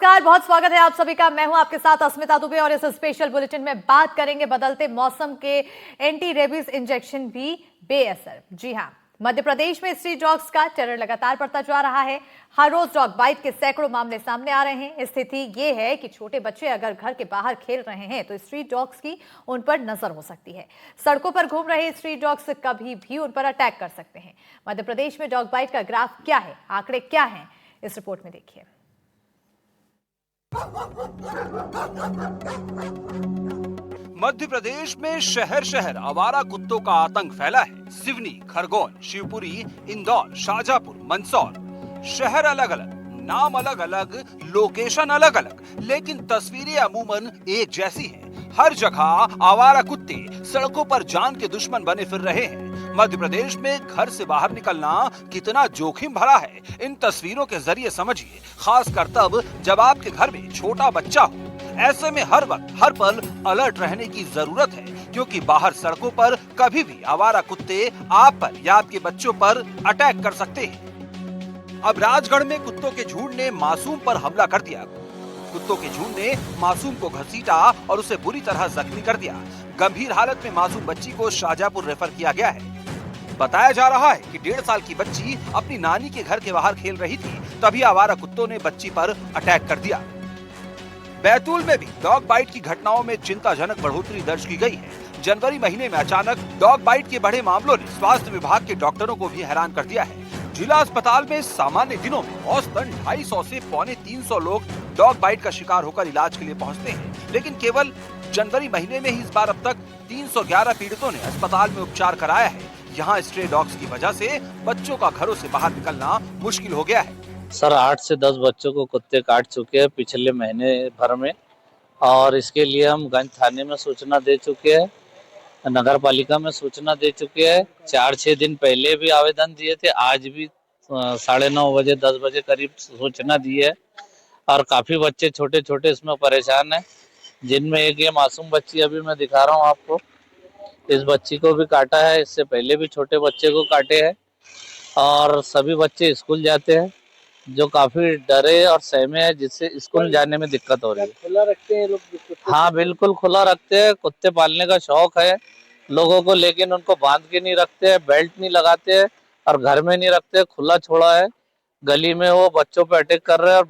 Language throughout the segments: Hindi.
नमस्कार, बहुत स्वागत है आप सभी का। मैं हूं आपके साथ अस्मिता दुबे और इस स्पेशल बुलेटिन में बात करेंगे बदलते मौसम के एंटी रेबीज इंजेक्शन भी बेअसर। जी हां, मध्य प्रदेश में स्ट्रीट डॉग्स का टेरर लगातार बढ़ता जा रहा है। हर रोज डॉग बाइट के सैकड़ों मामले सामने आ रहे हैं। स्थिति ये है कि छोटे बच्चे अगर घर के बाहर खेल रहे हैं तो स्ट्रीट डॉग्स की उन पर नजर हो सकती है। सड़कों पर घूम रहे स्ट्रीट डॉग्स कभी भी उन पर अटैक कर सकते हैं। मध्य प्रदेश में डॉग बाइट का ग्राफ क्या है, आंकड़े क्या है, इस रिपोर्ट में देखिए। मध्य प्रदेश में शहर शहर आवारा कुत्तों का आतंक फैला है। सिवनी, खरगोन, शिवपुरी, इंदौर, शाजापुर, मंदसौर, शहर अलग अलग, नाम अलग अलग, लोकेशन अलग अलग, लेकिन तस्वीरें अमूमन एक जैसी हैं। हर जगह आवारा कुत्ते सड़कों पर जान के दुश्मन बने फिर रहे हैं। मध्य प्रदेश में घर से बाहर निकलना कितना जोखिम भरा है, इन तस्वीरों के जरिए समझिए। खासकर तब जब आपके घर में छोटा बच्चा हो। ऐसे में हर वक्त हर पल अलर्ट रहने की जरूरत है, क्योंकि बाहर सड़कों पर कभी भी आवारा कुत्ते आप पर या आपके बच्चों पर अटैक कर सकते हैं। अब राजगढ़ में कुत्तों के झुंड ने मासूम पर हमला कर दिया। कुत्तों के झुंड ने मासूम को घसीटा और उसे बुरी तरह जख्मी कर दिया। गंभीर हालत में मासूम बच्ची को शाजापुर रेफर किया गया है। बताया जा रहा है कि 1.5 साल की बच्ची अपनी नानी के घर के बाहर खेल रही थी, तभी आवारा कुत्तों ने बच्ची पर अटैक कर दिया। बैतूल में भी डॉग बाइट की घटनाओं में चिंताजनक बढ़ोतरी दर्ज की गई है। जनवरी महीने में अचानक डॉग बाइट के बढ़े मामलों ने स्वास्थ्य विभाग के डॉक्टरों को भी हैरान कर दिया है। जिला अस्पताल में सामान्य दिनों में औसतन 250 से 350 लोग डॉग बाइट का शिकार होकर इलाज के लिए पहुंचते हैं, लेकिन केवल जनवरी महीने में ही इस बार अब तक 311 पीड़ितों ने अस्पताल में उपचार कराया है। यहाँ स्ट्रे डॉग्स की वजह से बच्चों का घरों से बाहर निकलना मुश्किल हो गया है। सर 8 से 10 बच्चों को कुत्ते काट चुके हैं पिछले महीने भर में, और इसके लिए हम गंज थाने में सूचना दे चुके हैं, नगर पालिका में सूचना दे चुके हैं। 4-6 दिन पहले भी आवेदन दिए थे, आज भी 9:30 बजे 10 बजे करीब सूचना दी है। और काफी बच्चे छोटे छोटे इसमें परेशान हैं, जिनमें एक ये मासूम बच्ची अभी मैं दिखा रहा हूँ आपको, इस बच्ची को भी काटा है। इससे पहले भी छोटे बच्चे को काटे हैं, और सभी बच्चे स्कूल जाते हैं जो काफी डरे और सहमे है, जिससे स्कूल जाने में दिक्कत हो रही है। खुला रखते हैं लोग? हाँ बिल्कुल खुला रखते हैं। कुत्ते पालने का शौक है लोगों को, लेकिन उनको बांध के नहीं रखते हैं, बेल्ट नहीं लगाते हैं और घर में नहीं रखते, खुला छोड़ा है। गली में वो बच्चों पे अटैक कर रहे हैं।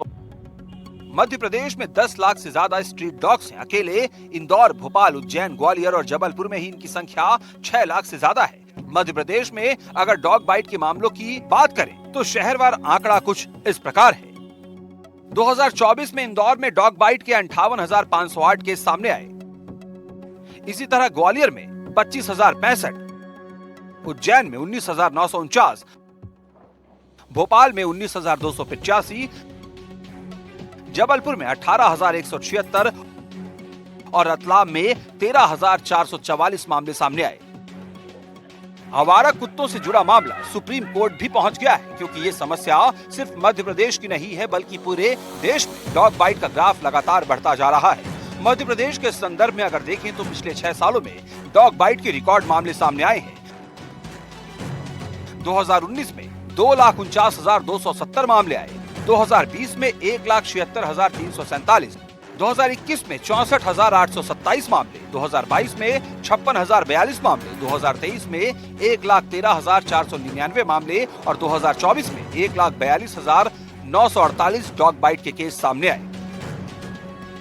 मध्य प्रदेश में 10 लाख से ज्यादा स्ट्रीट डॉग्स हैं। अकेले इंदौर, भोपाल, उज्जैन, ग्वालियर और जबलपुर में ही इनकी संख्या 6 लाख से ज्यादा है। मध्य प्रदेश में अगर डॉग बाइट के मामलों की बात करें तो शहरवार आंकड़ा कुछ इस प्रकार है। 2024 में इंदौर में डॉग बाइट के 58,508 केस सामने आए। इसी तरह ग्वालियर में 25,065, उज्जैन में 19,949, भोपाल में 19,285, जबलपुर में 18,176 और रतलाम में 13,444 मामले सामने आए। आवारा कुत्तों से जुड़ा मामला सुप्रीम कोर्ट भी पहुंच गया है, क्योंकि ये समस्या सिर्फ मध्य प्रदेश की नहीं है, बल्कि पूरे देश में डॉग बाइट का ग्राफ लगातार बढ़ता जा रहा है। मध्य प्रदेश के संदर्भ में अगर देखें तो पिछले 6 सालों में डॉग बाइट के रिकॉर्ड मामले सामने आए हैं। 2019 में 2,49,270 मामले आए, 2020 में 1,76,347, 2021 में 64,827 मामले, 2022 में 56,042 मामले, 2023 में 1,13,499 मामले और 2024 में 1,42,948 डॉग बाइट के केस सामने आए।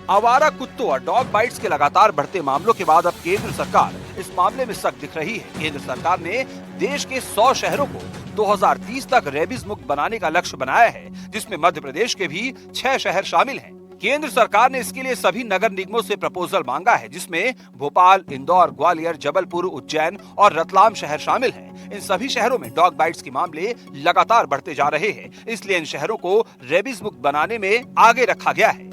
आवारा कुत्तों और डॉग बाइट्स के लगातार बढ़ते मामलों के बाद अब केंद्र सरकार इस मामले में सख्त दिख रही है। केंद्र सरकार ने देश के 100 शहरों को 2030 तक रेबीज मुक्त बनाने का लक्ष्य बनाया है, जिसमें मध्य प्रदेश के भी 6 शहर शामिल हैं। केंद्र सरकार ने इसके लिए सभी नगर निगमों से प्रपोजल मांगा है, जिसमें भोपाल, इंदौर, ग्वालियर, जबलपुर, उज्जैन और रतलाम शहर शामिल हैं। इन सभी शहरों में डॉग बाइट्स के मामले लगातार बढ़ते जा रहे हैं, इसलिए इन शहरों को रेबीज मुक्त बनाने में आगे रखा गया है।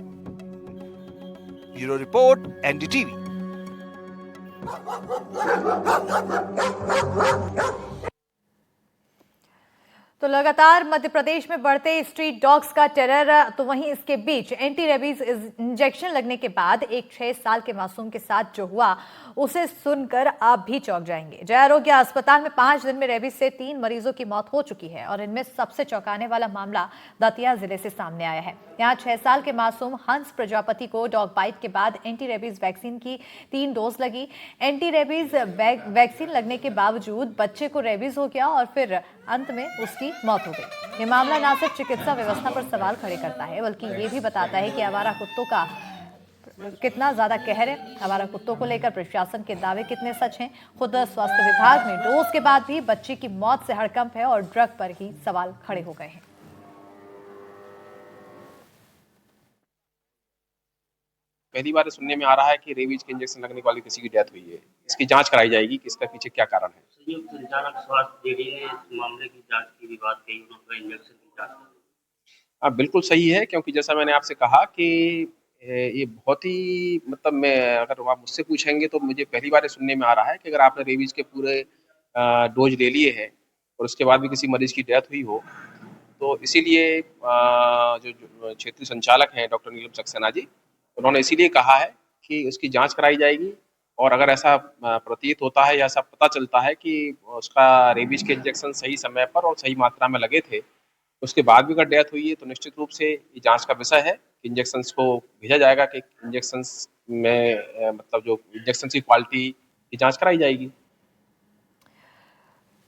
Bureau report, NDTV. तो लगातार मध्य प्रदेश में बढ़ते स्ट्रीट डॉग्स का टेरर, तो वहीं इसके बीच एंटी रेबीज इंजेक्शन लगने के बाद एक 6 साल के मासूम के साथ जो हुआ उसे सुनकर आप भी चौंक जाएंगे। जय आरोग्य अस्पताल में 5 दिन में रेबीज से 3 मरीजों की मौत हो चुकी है और इनमें सबसे चौंकाने वाला मामला दतिया जिले से सामने आया है। यहाँ 6 साल के मासूम हंस प्रजापति को डॉग बाइट के बाद एंटी रेबीज वैक्सीन की 3 डोज लगी। एंटी रेबीज वैक्सीन लगने के बावजूद बच्चे को रेबीज हो गया और फिर अंत में उसकी मौत हो गई। ये मामला न सिर्फ चिकित्सा व्यवस्था पर सवाल खड़े करता है बल्कि ये भी बताता है कि आवारा कुत्तों का कितना ज्यादा कहर है। आवारा कुत्तों को लेकर प्रशासन के दावे कितने सच हैं। खुद स्वास्थ्य विभाग में डोज के बाद भी बच्चे की मौत से हड़कंप है और ड्रग पर ही सवाल खड़े हो गए हैं। पहली बार सुनने में आ रहा है कि रेबीज के इंजेक्शन लगने वाली किसी की डेथ हुई है। इसकी जांच कराई जाएगी कि इसका पीछे क्या कारण है। संयुक्त संचालक स्वास्थ्य जेडी ने इस मामले की जांच की भी बात कही, उन्होंने इंजेक्शन की जांच की। बिल्कुल सही है, क्योंकि जैसा मैंने आपसे कहा कि ये बहुत ही मतलब मैं अगर आप मुझसे पूछेंगे तो मुझे पहली बार सुनने में आ रहा है कि अगर आपने रेबीज के पूरे डोज ले लिए हैं और उसके बाद भी किसी मरीज की डेथ हुई हो, तो इसीलिए जो क्षेत्रीय संचालक हैं डॉक्टर नीलम सक्सेना जी, उन्होंने इसीलिए कहा है कि उसकी जांच कराई जाएगी और अगर ऐसा प्रतीत होता है या ऐसा पता चलता है कि उसका रेबीज के इंजेक्शन सही समय पर और सही मात्रा में लगे थे, उसके बाद भी अगर डेथ हुई है तो निश्चित रूप से ये जांच का विषय है कि इंजेक्शंस को भेजा जाएगा कि इंजेक्शंस में मतलब जो इंजेक्शन की क्वालिटी की जांच कराई जाएगी।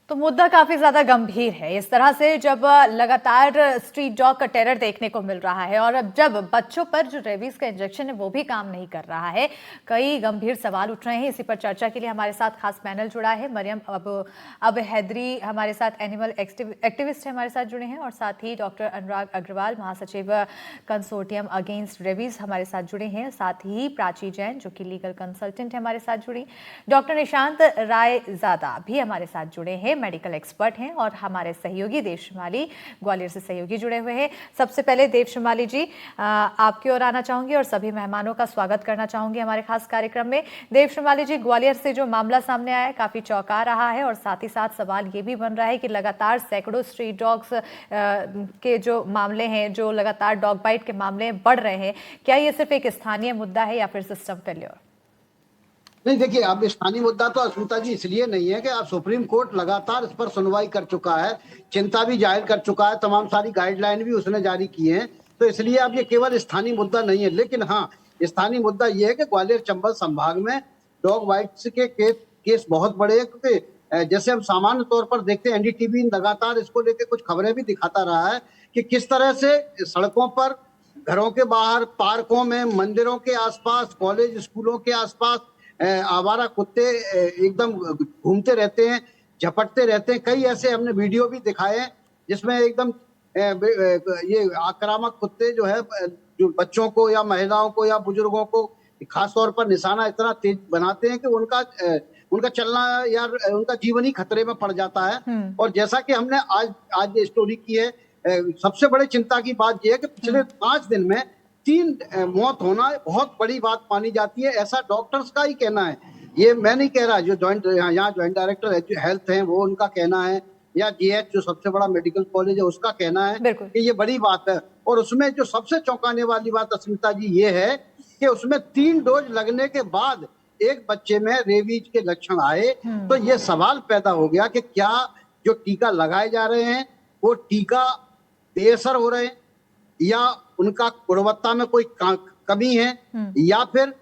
तो मुद्दा काफी ज्यादा गंभीर है। इस तरह से जब लगातार स्ट्रीट डॉग का टेरर देखने को मिल रहा है और अब जब बच्चों पर जो रेबीज का इंजेक्शन है वो भी काम नहीं कर रहा है, कई गंभीर सवाल उठ रहे हैं। इसी पर चर्चा के लिए हमारे साथ खास पैनल जुड़ा है। मरियम अब हैदरी हमारे साथ एनिमल एक्टिविस्ट हमारे साथ जुड़े हैं और साथ ही डॉक्टर अनुराग अग्रवाल महासचिव कंसोर्टियम अगेंस्ट रेबीज हमारे साथ जुड़े हैं। साथ ही प्राची जैन जो कि लीगल कंसल्टेंट है हमारे साथ जुड़ी। डॉक्टर निशांत रायजादा भी हमारे साथ जुड़े हैं, मेडिकल एक्सपर्ट हैं। और हमारे सहयोगी देव श्रीमाली ग्वालियर से सहयोगी जुड़े हुए हैं। सबसे पहले देव श्रीमाली जी आपकी ओर आना चाहूंगी और सभी मेहमानों का स्वागत करना चाहूंगी हमारे खास कार्यक्रम में। देव श्रीमाली जी, ग्वालियर से जो मामला सामने आया है काफी चौंका रहा है और साथ ही साथ सवाल ये भी बन रहा है कि लगातार सैकड़ों स्ट्रीट डॉग्स के जो मामले हैं, जो लगातार डॉग बाइट के मामले बढ़ रहे हैं, क्या ये सिर्फ एक स्थानीय मुद्दा है या फिर सिस्टम फेल्योर? नहीं, देखिए, अब स्थानीय मुद्दा तो अस्मिता जी इसलिए नहीं है कि अब सुप्रीम कोर्ट लगातार इस पर सुनवाई कर चुका है, चिंता भी जाहिर कर चुका है, तमाम सारी गाइडलाइन भी उसने जारी की हैं, तो इसलिए अब ये केवल स्थानीय मुद्दा नहीं है। लेकिन हाँ, स्थानीय मुद्दा ये है कि ग्वालियर चंबल संभाग में डॉग बाइट्स के केस बहुत बड़े हैं, क्योंकि जैसे हम सामान्य तौर पर देखते हैं, एनडीटीवी लगातार इसको लेकर कुछ खबरें भी दिखाता रहा है कि किस तरह से सड़कों पर, घरों के बाहर, पार्कों में, मंदिरों के आसपास, कॉलेज स्कूलों के आसपास आवारा कुत्ते एकदम घूमते रहते हैं, झपटते रहते हैं। कई ऐसे हमने वीडियो भी दिखाए हैं जिसमें एकदम ये आक्रामक कुत्ते जो है जो बच्चों को या महिलाओं को या बुजुर्गों को खास तौर पर निशाना इतना तेज बनाते हैं कि उनका चलना या उनका जीवन ही खतरे में पड़ जाता है। और जैसा कि हमने आज ये स्टोरी की है, सबसे बड़ी चिंता की बात यह है कि पिछले 5 दिन में 3 मौत होना बहुत बड़ी बात मानी जाती है, ऐसा डॉक्टर्स का ही कहना है। ये मैं नहीं कह रहा, जो यहाँ ज्वाइंट डायरेक्टर हेल्थ हैं वो उनका कहना है, या जीएच जो सबसे बड़ा मेडिकल कॉलेज है उसका कहना है कि ये बड़ी बात है। और उसमें जो सबसे चौंकाने वाली बात अस्मिता जी ये है कि उसमें 3 डोज लगने के बाद एक बच्चे में रेबीज के लक्षण आए। तो ये सवाल पैदा हो गया कि क्या जो टीका लगाए जा रहे हैं वो टीका बेअसर हो रहे हैं, या उनका गुणवत्ता में कोई कमी है, या फिर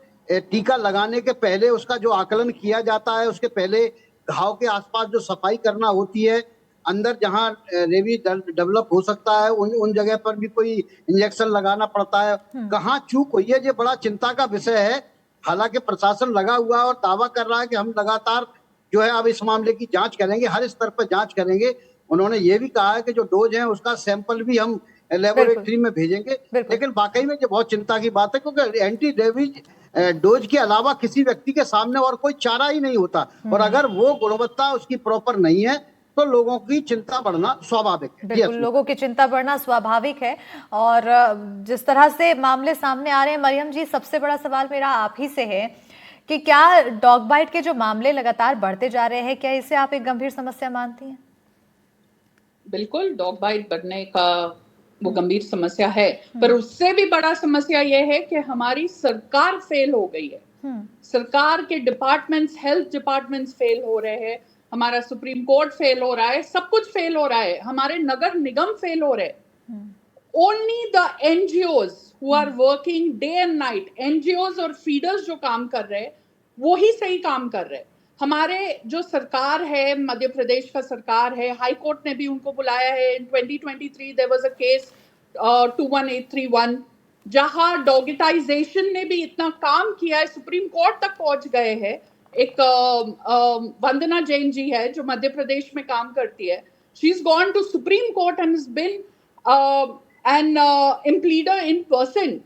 टीका लगाने के पहले उसका जो आकलन किया जाता है, उसके पहले घाव के आसपास जो सफाई करना होती है, अंदर जहां रेबीज डेवलप हो सकता है उन जगह पर भी कोई इंजेक्शन लगाना पड़ता है, कहाँ चूक हुई है, ये बड़ा चिंता का विषय है। हालांकि प्रशासन लगा हुआ है और दावा कर रहा है कि हम लगातार जो है अब इस मामले की जांच करेंगे, हर स्तर पर जांच करेंगे। उन्होंने ये भी कहा है कि जो डोज है उसका सैंपल भी हम लेबोरेटरी में भेजेंगे। लेकिन वाकई में ये बहुत चिंता की बात है, क्योंकि एंटी रेबीज डोज के अलावा किसी व्यक्ति के सामने और कोई चारा ही नहीं होता, और अगर वो गुणवत्ता उसकी प्रॉपर नहीं है तो लोगों की चिंता बढ़ना स्वाभाविक है। बिल्कुल, लोगों की चिंता बढ़ना स्वाभाविक है। और जिस तरह से मामले सामने आ रहे हैं, मरियम जी, सबसे बड़ा सवाल मेरा आप ही से है कि क्या डॉग बाइट के जो मामले लगातार बढ़ते जा रहे हैं, क्या इसे आप एक गंभीर समस्या मानती हैं? बिल्कुल डॉग बाइट बढ़ने का वो गंभीर समस्या है, पर उससे भी बड़ा समस्या ये है कि हमारी सरकार फेल हो गई है। सरकार के डिपार्टमेंट्स, हेल्थ डिपार्टमेंट्स फेल हो रहे हैं, हमारा सुप्रीम कोर्ट फेल हो रहा है, सब कुछ फेल हो रहा है, हमारे नगर निगम फेल हो रहे हैं। Only the NGOs who are working day and night, NGOs और फीडर्स जो काम कर रहे हैं वो ही सही काम कर रहे हैं। हमारे जो सरकार है, मध्य प्रदेश का सरकार है, हाई कोर्ट ने भी उनको बुलाया है। इन 2023 there was a case 21831 जहां डॉगिटाइजेशन ने भी इतना काम किया है, सुप्रीम कोर्ट तक पहुंच गए हैं। एक वंदना जैन जी है जो मध्य प्रदेश में काम करती है, she is gone to supreme court and is been an impleader in person,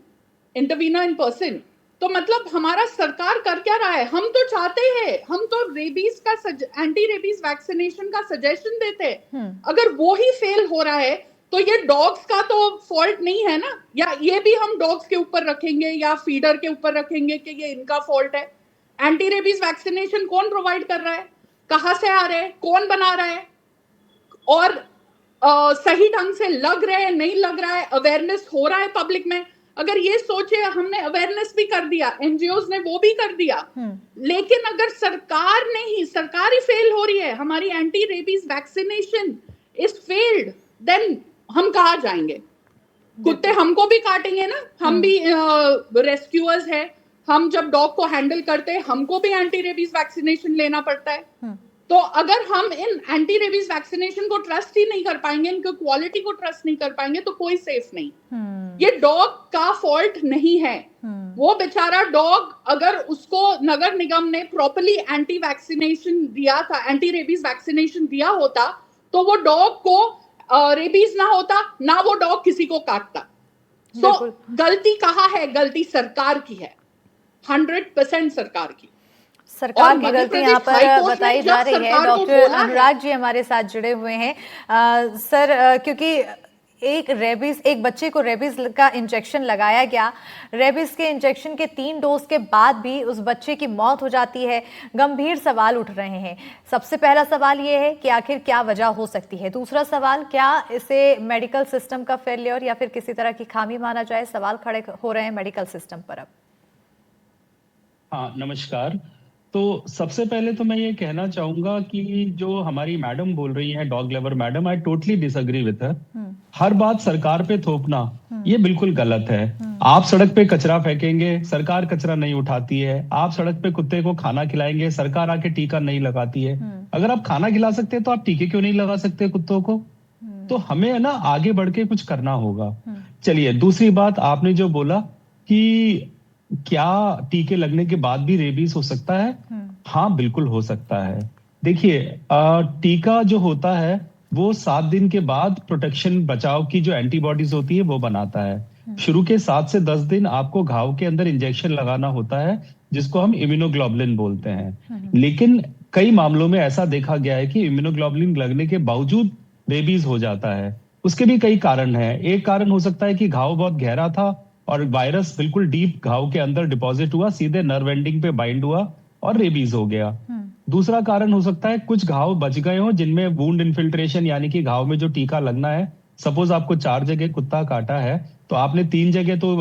intervener in person. तो मतलब हमारा सरकार कर क्या रहा है? हम तो चाहते हैं, हम तो रेबीज का एंटी रेबीज वैक्सीनेशन का सजेशन देते हैं, अगर वो ही फेल हो रहा है तो ये डॉग्स का तो फॉल्ट नहीं है ना, या ये भी हम डॉग्स के ऊपर रखेंगे या फीडर के ऊपर रखेंगे कि ये इनका फॉल्ट है। एंटी रेबीज वैक्सीनेशन कौन प्रोवाइड कर रहा है, कहां से आ रहे हैं, कौन बना रहा है, और सही ढंग से लग रहा है, नहीं लग रहा है, अवेयरनेस हो रहा है पब्लिक में। अगर ये सोचे हमने अवेयरनेस भी कर दिया, NGOs ने वो भी कर दिया, लेकिन अगर सरकार नहीं, सरकार ही फेल हो रही है, हमारी anti rabies vaccination is failed, then हम कहाँ जाएंगे? कुत्ते हमको भी काटेंगे ना, हम भी रेस्क्यूअर्स है, हम जब डॉग को हैंडल करते हैं हमको भी एंटी रेबीज वैक्सीनेशन लेना पड़ता है। तो अगर हम इन एंटी रेबीज वैक्सीनेशन को ट्रस्ट ही नहीं कर पाएंगे, इनकी क्वालिटी को ट्रस्ट नहीं कर पाएंगे, तो कोई सेफ नहीं। ये डॉग का फॉल्ट नहीं है, वो बेचारा डॉग, अगर उसको नगर निगम ने प्रॉपर्ली एंटी वैक्सीनेशन दिया था, एंटी रेबीज वैक्सीनेशन दिया होता, तो वो डॉग को रेबीज ना होता, ना वो डॉग किसी को काटता। तो गलती कहाँ है? गलती सरकार की है, 100% सरकार की। सरकार की गलती यहाँ पर बताई जा रही है। डॉक्टर अनुराग जी हमारे साथ जुड़े हुए हैं। सर, क्योंकि एक बच्चे को रेबीज का इंजेक्शन लगाया गया, रेबीज के इंजेक्शन के 3 डोज के बाद भी उस बच्चे की मौत हो जाती है। गंभीर सवाल उठ रहे हैं। सबसे पहला सवाल ये है कि आखिर क्या वजह हो सकती है। दूसरा सवाल, क्या इसे मेडिकल सिस्टम का फेलियर या फिर किसी तरह की खामी माना जाए? सवाल खड़े हो रहे हैं मेडिकल सिस्टम पर अब। हाँ, नमस्कार। तो सबसे पहले तो मैं ये कहना चाहूंगा कि जो हमारी मैडम बोल रही है, dog lover madam, I totally disagree with her. हर बात सरकार पे थोपना ये बिल्कुल गलत है। आप सड़क पे कचरा फेंकेंगे, सरकार कचरा नहीं उठाती है। आप सड़क पे कुत्ते को खाना खिलाएंगे, सरकार आके टीका नहीं लगाती है। अगर आप खाना खिला सकते हैं तो आप टीके क्यों नहीं लगा सकते कुत्तों को? तो हमें है ना आगे बढ़ के कुछ करना होगा। चलिए, दूसरी बात आपने जो बोला कि क्या टीके लगने के बाद भी रेबीज हो सकता है? हाँ, बिल्कुल हो सकता है। देखिए, टीका जो होता है वो 7 दिन के बाद प्रोटेक्शन, बचाव की जो एंटीबॉडीज होती है वो बनाता है। शुरू के 7 से 10 दिन आपको घाव के अंदर इंजेक्शन लगाना होता है, जिसको हम इम्यूनोग्लोबुलिन बोलते हैं। लेकिन कई मामलों में ऐसा देखा गया है कि इम्यूनोग्लोबुलिन लगने के बावजूद रेबीज हो जाता है। उसके भी कई कारण हैं। एक कारण हो सकता है कि घाव बहुत गहरा था और वायरस बिल्कुल डीप घाव के अंदर डिपॉजिट हुआ, सीधे नर्व एंडिंग पे बाइंड हुआ और रेबीज हो गया। दूसरा कारण हो सकता है कुछ घाव बच गए हो जिनमें वुंड इन्फिल्ट्रेशन, यानी कि घाव में जो टीका लगना है, सपोज आपको 4 जगह कुत्ता काटा है तो आपने 3 जगह तो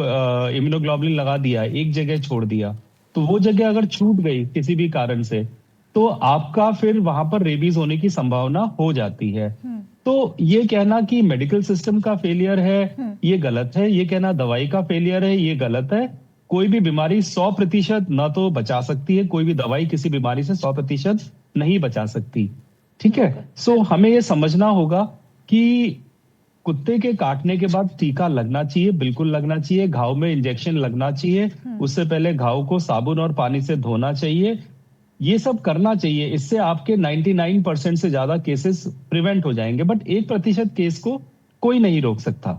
इम्यूनोग्लोबुलिन लगा दिया, 1 जगह छोड़ दिया, तो वो जगह अगर छूट गई किसी भी कारण से तो आपका फिर वहां पर रेबीज होने की संभावना हो जाती है। तो ये कहना कि मेडिकल सिस्टम का फेलियर है ये गलत है। ये कहना दवाई का फेलियर है ये गलत है। कोई भी बीमारी 100% ना तो बचा सकती है, कोई भी दवाई किसी बीमारी से 100% नहीं बचा सकती। ठीक है, सो हमें ये समझना होगा कि कुत्ते के काटने के बाद टीका लगना चाहिए, बिल्कुल लगना चाहिए। घाव में इंजेक्शन लगना चाहिए, उससे पहले घाव को साबुन और पानी से धोना चाहिए। ये सब करना चाहिए। इससे आपके 99% से ज्यादा केसेस प्रिवेंट हो जाएंगे, बट 1% केस को कोई नहीं रोक सकता।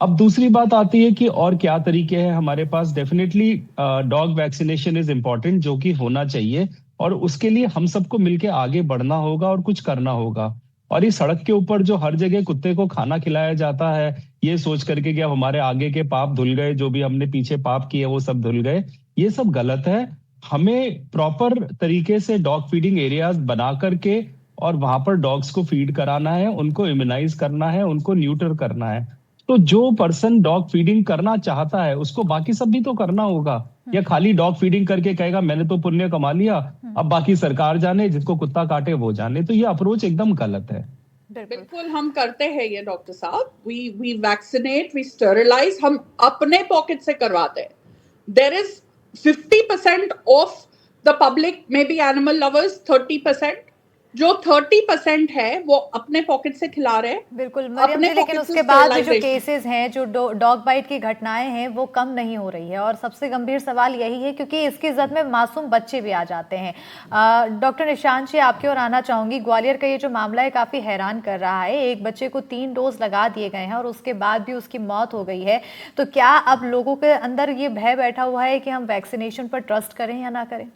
अब दूसरी बात आती है कि और क्या तरीके हैं हमारे पास। Definitely dog vaccination is important, जो कि होना चाहिए, और उसके लिए हम सबको मिलकर आगे बढ़ना होगा और कुछ करना होगा। और इस सड़क के ऊपर जो हर जगह कुत्ते को खाना खिलाया जाता है ये सोच करके कि अब हमारे आगे के पाप धुल गए, जो भी हमने पीछे पाप किए वो सब धुल गए, ये सब गलत है। हमें प्रॉपर तरीके से डॉग फीडिंग एरियाज बना करके और वहां पर डॉग्स को फीड कराना है, उनको इम्यूनाइज करना है, उनको न्यूटर करना है। तो जो पर्सन डॉग फीडिंग करना चाहता है उसको बाकी सब भी तो करना होगा, या खाली डॉग फीडिंग करके कहेगा मैंने तो पुण्य कमा लिया, अब बाकी सरकार जाने, जिसको कुत्ता काटे वो जाने। तो ये अप्रोच एकदम गलत है। बिल्कुल हम करते हैं ये डॉक्टर साहब, वी वैक्सीनेट, वी स्टरलाइज, हम अपने पॉकेट से करवाते हैं। There is 50% of the public, may be animal lovers 30%, जो 30% है वो अपने पॉकेट से खिला रहे हैं। बिल्कुल मरियम जी, लेकिन उसके बाद भी जो केसेस हैं, जो डॉग बाइट की घटनाएं हैं, वो कम नहीं हो रही है। और सबसे गंभीर सवाल यही है क्योंकि इसकी जद में मासूम बच्चे भी आ जाते हैं। डॉक्टर निशांत जी, आपकी ओर आना चाहूंगी। ग्वालियर का ये जो मामला है काफी हैरान कर रहा है। एक बच्चे को 3 डोज लगा दिए गए हैं और उसके बाद भी उसकी मौत हो गई है। तो क्या अब लोगों के अंदर ये भय बैठा हुआ है कि हम वैक्सीनेशन पर ट्रस्ट करें या ना करें?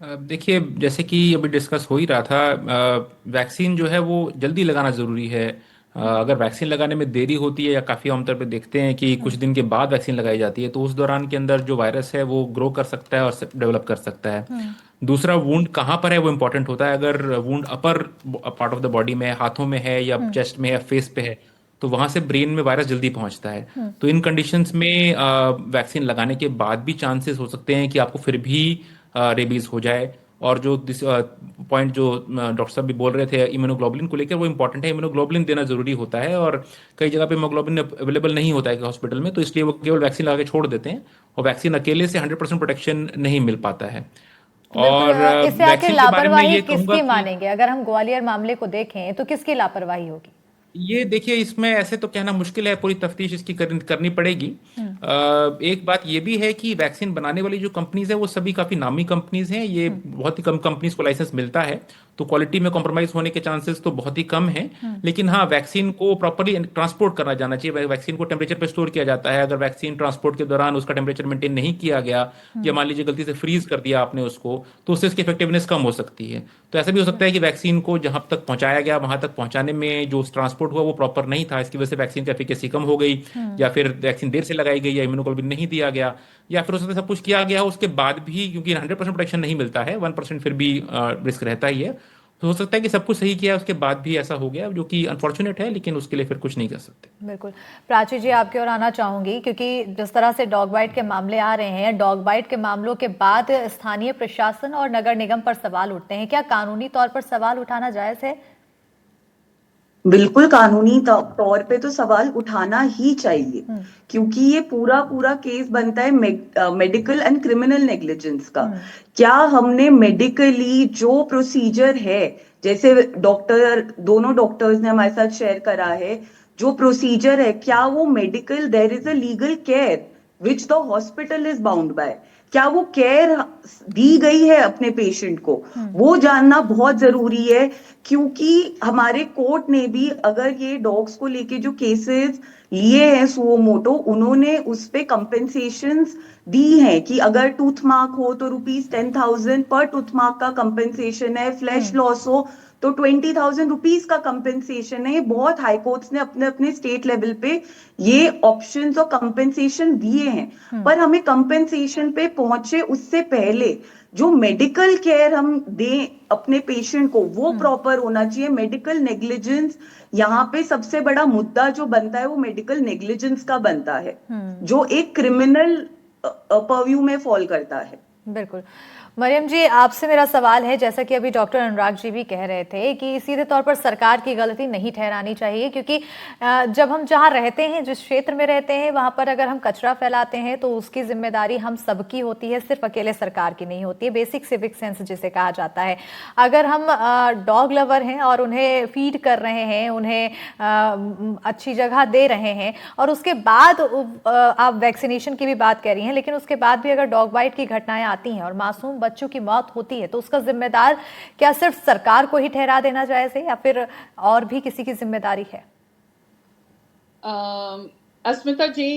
देखिए, जैसे कि अभी डिस्कस हो ही रहा था, वैक्सीन जो है वो जल्दी लगाना ज़रूरी है। अगर वैक्सीन लगाने में देरी होती है या काफ़ी आमतौर पे देखते हैं कि कुछ दिन के बाद वैक्सीन लगाई जाती है, तो उस दौरान के अंदर जो वायरस है वो ग्रो कर सकता है और डेवलप कर सकता है। दूसरा, वुंड कहाँ पर है वो इम्पोर्टेंट होता है। अगर wound upper part of the body में, हाथों में है या चेस्ट में है, फेस पे है, तो वहां से ब्रेन में वायरस जल्दी पहुंचता है। तो इन कंडीशंस में वैक्सीन लगाने के बाद भी चांसेस हो सकते हैं कि आपको फिर भी रेबीज हो जाए। और जो पॉइंट जो डॉक्टर साहब भी बोल रहे थे इम्यूनोग्लोबुलिन को लेकर, वो इंपॉर्टेंट है। इम्यूनोग्लोबुलिन देना जरूरी होता है और कई जगह पे इम्यूनोग्लोबुलिन अवेलेबल नहीं होता है हॉस्पिटल में, तो इसलिए वो केवल वैक्सीन लगा के छोड़ देते हैं और वैक्सीन अकेले से 100% प्रोटेक्शन नहीं मिल पाता है। और इससे आखिर वैक्सीन के बारे में लापरवाही ये कहूंगा किसकी कि मानेंगे? अगर हम ग्वालियर मामले को देखें तो किसकी लापरवाही होगी? ये देखिए, इसमें ऐसे तो कहना मुश्किल है, पूरी तफ्तीश इसकी करनी पड़ेगी। एक बात ये भी है कि वैक्सीन बनाने वाली जो कंपनीज है वो सभी काफी नामी कंपनीज हैं। ये बहुत ही कम कंपनीज को लाइसेंस मिलता है, तो क्वालिटी में कॉम्प्रोमाइज होने के चांसेस तो बहुत ही कम हैं। लेकिन हाँ, वैक्सीन को प्रॉपर्ली ट्रांसपोर्ट करना जाना चाहिए। वैक्सीन को टेम्परेचर पे स्टोर किया जाता है। अगर वैक्सीन ट्रांसपोर्ट के दौरान उसका टेम्परेचर मेंटेन नहीं किया गया या मान लीजिए गलती से फ्रीज कर दिया आपने उसको, तो उससे उसकी इफेक्टिवनेस कम हो सकती है। तो ऐसा भी हो सकता है कि वैक्सीन को जहां तक पहुंचाया गया वहां तक पहुंचाने में जो ट्रांसपोर्ट हुआ वो प्रॉपर नहीं था, इसकी वजह से वैक्सीन की एफिकेसी कम हो गई, या फिर वैक्सीन देर से लगाई गई या इम्यूनोग्लोबुलिन नहीं दिया गया, या फिर उसमें सब कुछ किया गया उसके बाद भी, क्योंकि 100% प्रोटेक्शन नहीं मिलता है, 1% फिर भी रिस्क रहता ही है। तो हो सकता है कि सब कुछ सही किया उसके बाद भी ऐसा हो गया, जो कि अनफॉर्चुनेट है, लेकिन उसके लिए फिर कुछ नहीं कर सकते। बिल्कुल। प्राची जी, आपकी ओर आना चाहूंगी क्योंकि जिस तरह से डॉग बाइट के मामले आ रहे हैं, डॉग बाइट के मामलों के बाद स्थानीय प्रशासन और नगर निगम पर सवाल उठते हैं। क्या कानूनी तौर पर सवाल उठाना जायज है? बिल्कुल, कानूनी तौर पे तो सवाल उठाना ही चाहिए, क्योंकि ये पूरा केस बनता है मेडिकल एंड क्रिमिनल नेग्लिजेंस का। क्या हमने मेडिकली जो प्रोसीजर है, जैसे दोनों डॉक्टर्स ने हमारे साथ शेयर करा है, जो प्रोसीजर है, क्या वो medical, there is a legal care which the hospital is bound by, क्या वो केयर दी गई है अपने पेशेंट को, वो जानना बहुत जरूरी है। क्योंकि हमारे कोर्ट ने भी, अगर ये डॉग्स को लेके जो केसेस लिए हैं सुओ मोटो, उन्होंने उस पे कंपेंसेशंस दी हैं कि अगर टूथ मार्क हो तो ₹10,000 पर टूथ मार्क का कंपेंसेशन है, फ्लैश लॉस हो तो ₹20,000 का कंपेंसेशन है। बहुत हाई कोर्ट्स ने अपने अपने स्टेट लेवल पे ये ऑप्शंस और कंपेंसेशन दिए हैं। पर हमें कंपेंसेशन पे पहुंचे उससे पहले जो मेडिकल केयर हम दें अपने पेशेंट को, वो प्रॉपर होना चाहिए। मेडिकल नेग्लिजेंस यहाँ पे सबसे बड़ा मुद्दा जो बनता है वो मेडिकल नेग्लिजेंस का बनता है, जो एक क्रिमिनल पर्व्यू में फॉल करता है। बिल्कुल। मरियम जी, आपसे मेरा सवाल है, जैसा कि अभी डॉक्टर अनुराग जी भी कह रहे थे कि सीधे तौर पर सरकार की गलती नहीं ठहरानी चाहिए, क्योंकि जब हम जहाँ रहते हैं, जिस क्षेत्र में रहते हैं, वहाँ पर अगर हम कचरा फैलाते हैं तो उसकी जिम्मेदारी हम सबकी होती है, सिर्फ अकेले सरकार की नहीं होती है। बेसिक सिविक सेंस जिसे कहा जाता है। अगर हम डॉग लवर हैं और उन्हें फीड कर रहे हैं, उन्हें अच्छी जगह दे रहे हैं, और उसके बाद आप वैक्सीनेशन की भी बात कह रही हैं, लेकिन उसके बाद भी अगर डॉग बाइट की घटनाएं आती हैं और मासूम बच्चों की मौत होती है, तो उसका जिम्मेदार क्या सिर्फ सरकार को ही ठहरा देना जायज है या फिर और भी किसी की जिम्मेदारी है? Asmita ji,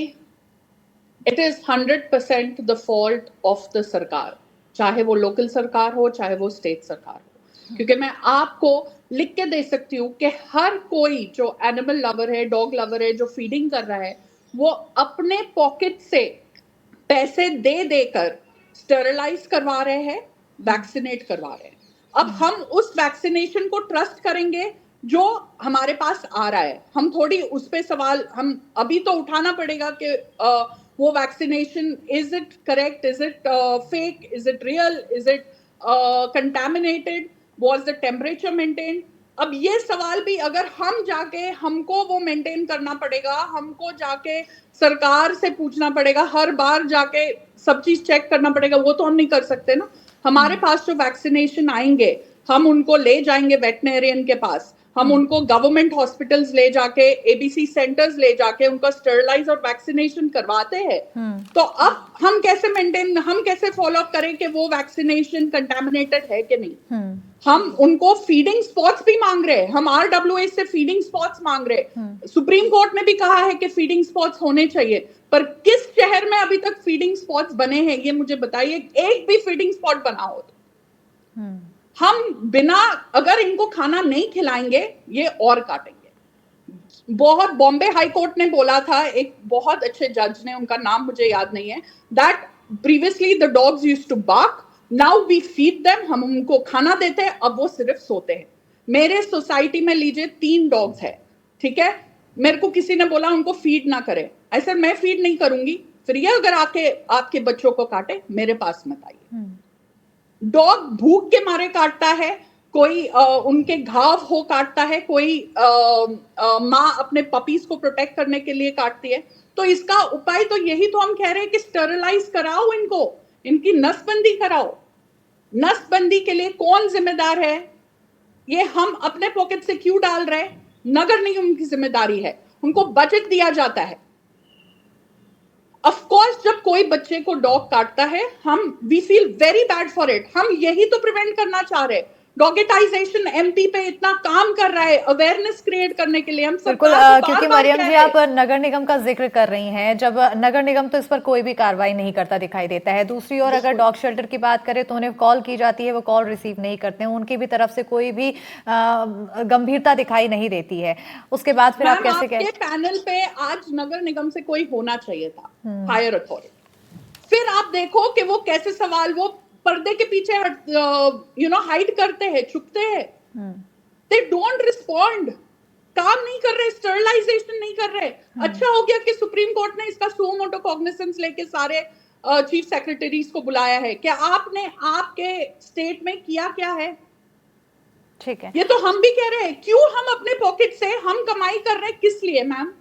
it is 100% the fault of the सरकार, चाहे वो लोकल सरकार हो, चाहे वो स्टेट सरकार हो। क्योंकि मैं आपको लिख के दे सकती हूँ कि हर कोई जो एनिमल लवर है, डॉग लवर है, जो फीडिंग कर रहा है, वो अपने पॉकेट से पैसे दे देकर स्टेरिलाइज करवा रहे हैं, वैक्सीनेट करवा रहे हैं। अब हम उस वैक्सीनेशन को ट्रस्ट करेंगे जो हमारे पास आ रहा है। हम थोड़ी उस पे सवाल हम अभी तो उठाना पड़ेगा कि वो vaccination is it correct, is it fake, is it real, is it contaminated, was the temperature maintained. अब ये सवाल भी अगर हम जाके हमको वो मेंटेन करना पड़ेगा, हमको जाके सरकार से पूछना पड़ेगा, हर बार जाके सब चीज चेक करना पड़ेगा, वो तो हम नहीं कर सकते ना। हमारे पास जो वैक्सीनेशन आएंगे हम उनको ले जाएंगे वेटनेरियन के पास, हम उनको गवर्नमेंट हॉस्पिटल्स ले जाके, एबीसी सेंटर्स ले जाके उनका स्टरलाइज और वैक्सीनेशन करवाते हैं। तो अब हम कैसे फॉलो अप करें कि वो वैक्सीनेशन कंटामिनेटेड है कि नहीं। हम उनको फीडिंग स्पॉट्स भी मांग रहे हैं, हम RWA से फीडिंग स्पॉट्स मांग रहे हैं। सुप्रीम कोर्ट ने भी कहा है कि फीडिंग स्पॉट्स होने चाहिए, पर किस शहर में अभी तक फीडिंग स्पॉट्स बने हैं ये मुझे बताइए, एक भी फीडिंग स्पॉट बना हो तो। हम बिना अगर इनको खाना नहीं खिलाएंगे ये और काटेंगे। बहुत बॉम्बे हाई कोर्ट ने बोला था, एक बहुत अच्छे जज ने, उनका नाम मुझे याद नहीं है, that previously the dogs used to bark, now we feed them, हम उनको खाना देते हैं, अब वो सिर्फ सोते हैं। मेरे सोसाइटी में लीजिए 3 डॉग्स है, ठीक है, मेरे को किसी ने बोला उनको फीड ना करें, ऐसे मैं फीड नहीं करूंगी, फिर ये अगर आके आपके बच्चों को काटे मेरे पास मत आइए। डॉग भूख के मारे काटता है, कोई उनके घाव हो काटता है, कोई माँ अपने पपीज को प्रोटेक्ट करने के लिए काटती है। तो इसका उपाय तो यही तो हम कह रहे हैं कि स्टरलाइज कराओ इनको, इनकी नसबंदी कराओ। नसबंदी के लिए कौन जिम्मेदार है? ये हम अपने पॉकेट से क्यों डाल रहे हैं? नगर निगम की जिम्मेदारी है, उनको बजट दिया जाता है। ऑफ कोर्स जब कोई बच्चे को डॉग काटता है we feel very bad for it. हम यही तो प्रिवेंट करना चाह रहे हैं। डॉगेटाइजेशन MP पे इतना काम कर रहा है अवेयरनेस क्रिएट करने के लिए। हम बिल्कुल, क्योंकि मरियम जी आप नगर निगम का जिक्र कर रही हैं, जब नगर निगम तो इस पर कोई भी कार्रवाई नहीं करता दिखाई देता है। दूसरी ओर अगर डॉग शेल्टर की बात करें तो उन्हें कॉल की जाती है, वो कॉल रिसीव नहीं करते हैं, उनकी भी तरफ से कोई भी गंभीरता दिखाई नहीं देती है। उसके बाद फिर आप कैसे कहते हैं? पैनल पे आज नगर निगम से कोई होना चाहिए था, हायर अथॉरिटी। फिर आप देखो कि वो कैसे सवाल वो पर्दे के पीछे हाइड करते हैं, छुपते हैं। दे डोंट रिस्पॉन्ड, काम नहीं कर रहे, स्टरलाइजेशन नहीं कर रहे। अच्छा हो गया कि सुप्रीम कोर्ट ने इसका सो मोटो कॉग्निसेंस लेके सारे चीफ सेक्रेटरीज को बुलाया है। क्या आपने आपके स्टेट में किया क्या है? ठीक है, ये तो हम भी कह रहे हैं, क्यों हम अपने पॉकेट से हम कमाई कर रहे हैं, किस लिए ma'am?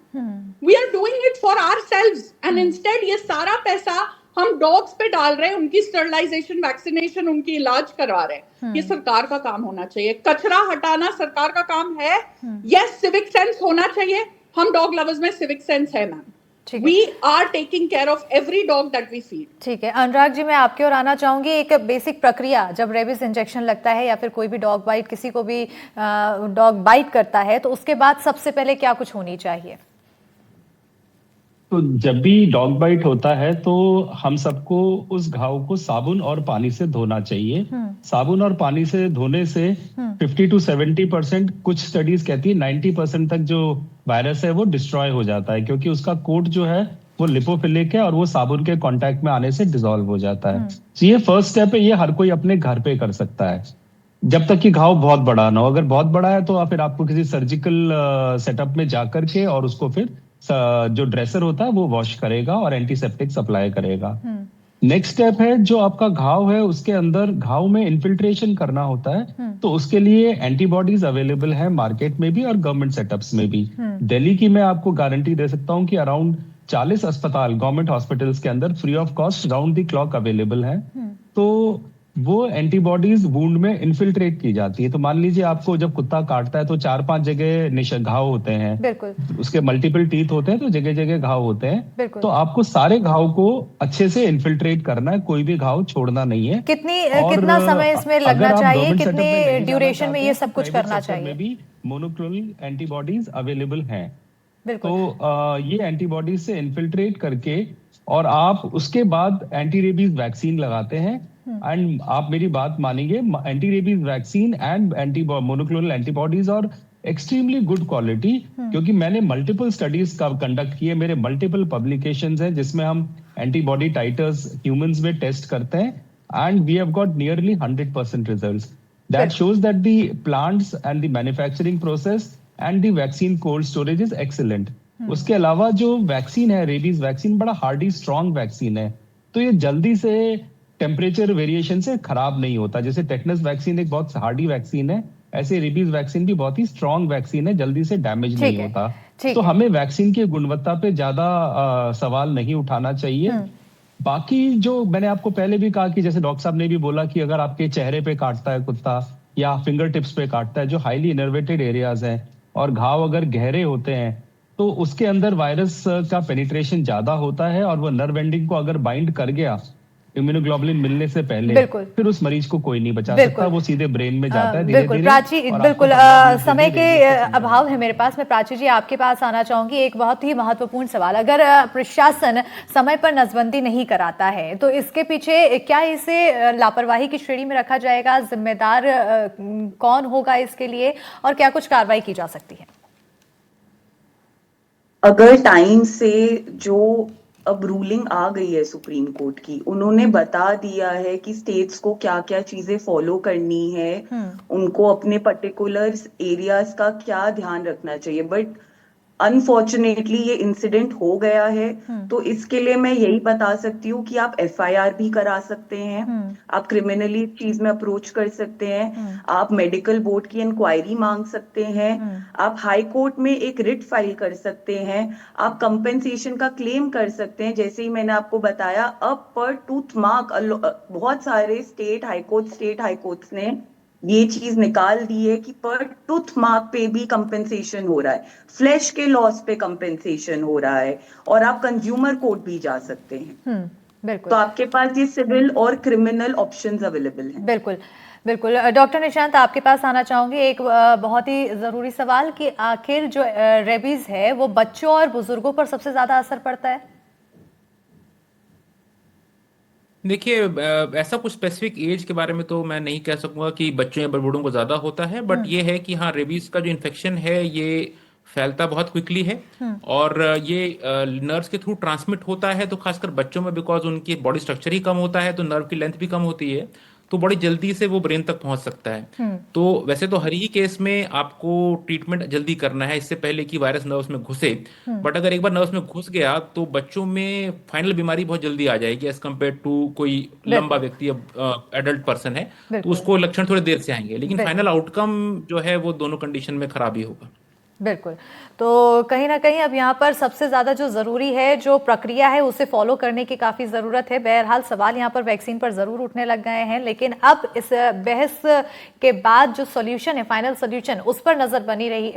We are doing it for ourselves and instead ये सारा पैसा हम डॉग्स पे डाल रहे हैं, उनकी स्टरलाइजेशन, वैक्सीनेशन, उनकी इलाज करवा रहे हैं। ये सरकार का काम होना चाहिए। कचरा हटाना सरकार का काम है। यस, सिविक सेंस होना चाहिए। हम डॉग लवर्स में सिविक सेंस है ma'am. We are taking care of every dog that we feed. ठीक है, अनुराग जी मैं आपकी ओर आना चाहूंगी। एक बेसिक प्रक्रिया, जब रेबीज इंजेक्शन लगता है या फिर कोई भी डॉग बाइट, किसी को भी डॉग बाइट करता है, तो उसके बाद सबसे पहले क्या कुछ होनी चाहिए? तो जब भी डॉग बाइट होता है तो हम सबको उस घाव को साबुन और पानी से धोना चाहिए। साबुन और पानी से धोने से 50 to 70%, कुछ स्टडीज कहती है 90% तक जो वायरस है वो डिस्ट्रॉय हो जाता है, क्योंकि उसका कोट जो है वो लिपोफिलिक है और वो साबुन के कांटेक्ट में आने से डिसॉल्व हो जाता है। तो ये फर्स्ट स्टेप है, ये हर कोई अपने घर पे कर सकता है, जब तक कि घाव बहुत बड़ा ना हो। अगर बहुत बड़ा है तो फिर आपको किसी सर्जिकल सेटअप में जाकर के और उसको फिर जो ड्रेसर होता है वो वॉश करेगा और एंटीसेप्टिक सप्लाई करेगा। नेक्स्ट स्टेप है, जो आपका घाव है उसके अंदर घाव में इन्फिल्ट्रेशन करना होता है, तो उसके लिए एंटीबॉडीज अवेलेबल है मार्केट में भी और गवर्नमेंट सेटअप्स में भी। दिल्ली की मैं आपको गारंटी दे सकता हूँ कि अराउंड 40 अस्पताल गवर्नमेंट हॉस्पिटल्स के अंदर free of cost round the clock available है। तो वो एंटीबॉडीज वुंड में इन्फिल्ट्रेट की जाती है। तो मान लीजिए आपको जब कुत्ता काटता है तो 4-5 जगह घाव होते हैं, बिल्कुल, उसके मल्टीपल टीथ होते हैं, तो जगह जगह घाव होते हैं। तो आपको सारे घाव को अच्छे से इन्फिल्ट्रेट करना है, कोई भी घाव छोड़ना नहीं है। कितना समय इसमें लगना चाहिए, कितने ड्यूरेशन में ये सब कुछ करना चाहिए? भी मोनोक्लोनल एंटीबॉडीज अवेलेबल हैं, तो ये एंटीबॉडीज से इन्फिल्ट्रेट करके और आप उसके बाद एंटी रेबीज वैक्सीन लगाते हैं। एंड आप मेरी बात मानेंगे, anti rabies vaccine and monoclonal antibodies और एक्सट्रीमली गुड क्वालिटी, क्योंकि मैंने मल्टीपल स्टडीज का कंडक्ट किए, मेरे मल्टीपल पब्लिकेशंस हैं जिसमें हम एंटीबॉडी टाइटर्स ह्यूमंस में टेस्ट करते हैं and we have got nearly 100% results. That shows that the plants and the manufacturing process and the vaccine cold storage is excellent. उसके अलावा जो वैक्सीन है, रेबीज वैक्सीन बड़ा हार्डी स्ट्रॉन्ग वैक्सीन है, तो ये जल्दी से टेम्परेचर वेरिएशन से खराब नहीं होता। जैसे टेटनस वैक्सीन एक बहुत हार्डी वैक्सीन है, ऐसे रेबीज वैक्सीन भी बहुत ही स्ट्रॉन्ग वैक्सीन है, जल्दी से डैमेज नहीं होता। तो हमें वैक्सीन की गुणवत्ता पे ज्यादा सवाल नहीं उठाना चाहिए। बाकी जो मैंने आपको पहले भी कहा कि जैसे डॉक्टर साहब ने भी बोला कि अगर आपके चेहरे पे काटता है कुत्ता या फिंगर टिप्स पे काटता है, जो हाईली इनर्वेटेड एरियाज हैं और घाव अगर गहरे होते हैं, तो उसके अंदर वायरस का पेनिट्रेशन ज्यादा होता है और वो नर्व एंडिंग को अगर बाइंड कर गया इम्यूनोग्लोबुलिन मिलने से पहले, फिर उस मरीज को कोई नहीं बचा सकता, वो सीधे ब्रेन में जाता है धीरे-धीरे। बिल्कुल प्राची, बिल्कुल समय के अभाव है मेरे पास, मैं प्राची जी आपके पास आना चाहूंगी। एक बहुत ही महत्वपूर्ण सवाल, अगर प्रशासन समय पर नसबंदी नहीं कराता है तो इसके पीछे क्या इसे लापरवाही की श्रेणी में रखा जाएगा? जिम्मेदार कौन होगा इसके लिए और क्या कुछ कार्रवाई की जा सकती है? अगर टाइम से जो अब रूलिंग आ गई है सुप्रीम कोर्ट की, उन्होंने बता दिया है कि स्टेट्स को क्या क्या चीजें फॉलो करनी है, उनको अपने पर्टिकुलर एरियाज का क्या ध्यान रखना चाहिए, बट अनफॉर्चुनेटली ये इंसिडेंट हो गया है। तो इसके लिए मैं यही बता सकती हूँ कि आप FIR भी करा सकते हैं, आप क्रिमिनली चीज में अप्रोच कर सकते हैं, आप मेडिकल बोर्ड की इंक्वायरी मांग सकते हैं, आप हाई कोर्ट में एक रिट फाइल कर सकते हैं, आप कंपेंसेशन का क्लेम कर सकते हैं। जैसे ही मैंने आपको बताया, अब पर टूथ मार्क बहुत सारे स्टेट हाई कोर्ट्स ने ये चीज निकाल दी है कि पर टूथ मार्क पे भी कंपेंसेशन हो रहा है, फ्लैश के लॉस पे कंपेंसेशन हो रहा है, और आप कंज्यूमर कोर्ट भी जा सकते हैं। बिल्कुल, तो आपके पास ये सिविल और क्रिमिनल ऑप्शंस अवेलेबल हैं। बिल्कुल बिल्कुल। डॉक्टर निशांत आपके पास आना चाहूंगी। एक बहुत ही जरूरी सवाल कि आखिर जो रेबीज है वो बच्चों और बुजुर्गों पर सबसे ज्यादा असर पड़ता है? देखिए, ऐसा कुछ स्पेसिफिक एज के बारे में तो मैं नहीं कह सकूंगा कि बच्चों या बूढ़ों को ज्यादा होता है, बट ये है कि हाँ, रेबीज का जो इन्फेक्शन है ये फैलता बहुत क्विकली है और ये नर्व्स के थ्रू ट्रांसमिट होता है। तो खासकर बच्चों में, बिकॉज उनकी बॉडी स्ट्रक्चर ही कम होता है तो नर्व की लेंथ भी कम होती है, तो बड़ी जल्दी से वो ब्रेन तक पहुंच सकता है। तो वैसे तो हर ही केस में आपको ट्रीटमेंट जल्दी करना है इससे पहले कि वायरस नर्व्स में घुसे, बट अगर एक बार नर्व्स में घुस गया तो बच्चों में फाइनल बीमारी बहुत जल्दी आ जाएगी एज कम्पेयर टू कोई लंबा व्यक्ति, एडल्ट पर्सन है तो उसको लक्षण थोड़ी देर से आएंगे, लेकिन फाइनल आउटकम जो है वो दोनों कंडीशन में खराब ही होगा। बिल्कुल, तो कहीं ना कहीं अब यहाँ पर सबसे ज़्यादा जो ज़रूरी है, जो प्रक्रिया है, उसे फॉलो करने की काफ़ी ज़रूरत है। बहरहाल सवाल यहाँ पर वैक्सीन पर ज़रूर उठने लग गए हैं, लेकिन अब इस बहस के बाद जो सॉल्यूशन है, फाइनल सॉल्यूशन, उस पर नज़र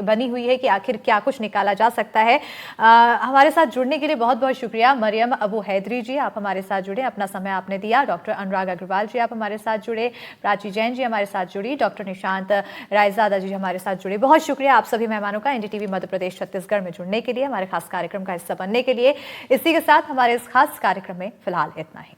बनी हुई है कि आखिर क्या कुछ निकाला जा सकता है। हमारे साथ जुड़ने के लिए बहुत बहुत शुक्रिया मरियम अबू हैदरी जी, आप हमारे साथ जुड़े, अपना समय आपने दिया। डॉक्टर अनुराग अग्रवाल जी आप हमारे साथ जुड़े, प्राची जैन जी हमारे साथ जुड़ी, डॉक्टर निशांत रायजादा जी हमारे साथ जुड़े। बहुत शुक्रिया आप सभी मेहमानों का NDTV मध्य प्रदेश छत्तीसगढ़ में जुड़ने के लिए, हमारे खास कार्यक्रम का हिस्सा बनने के लिए। इसी के साथ हमारे इस खास कार्यक्रम में फिलहाल इतना ही।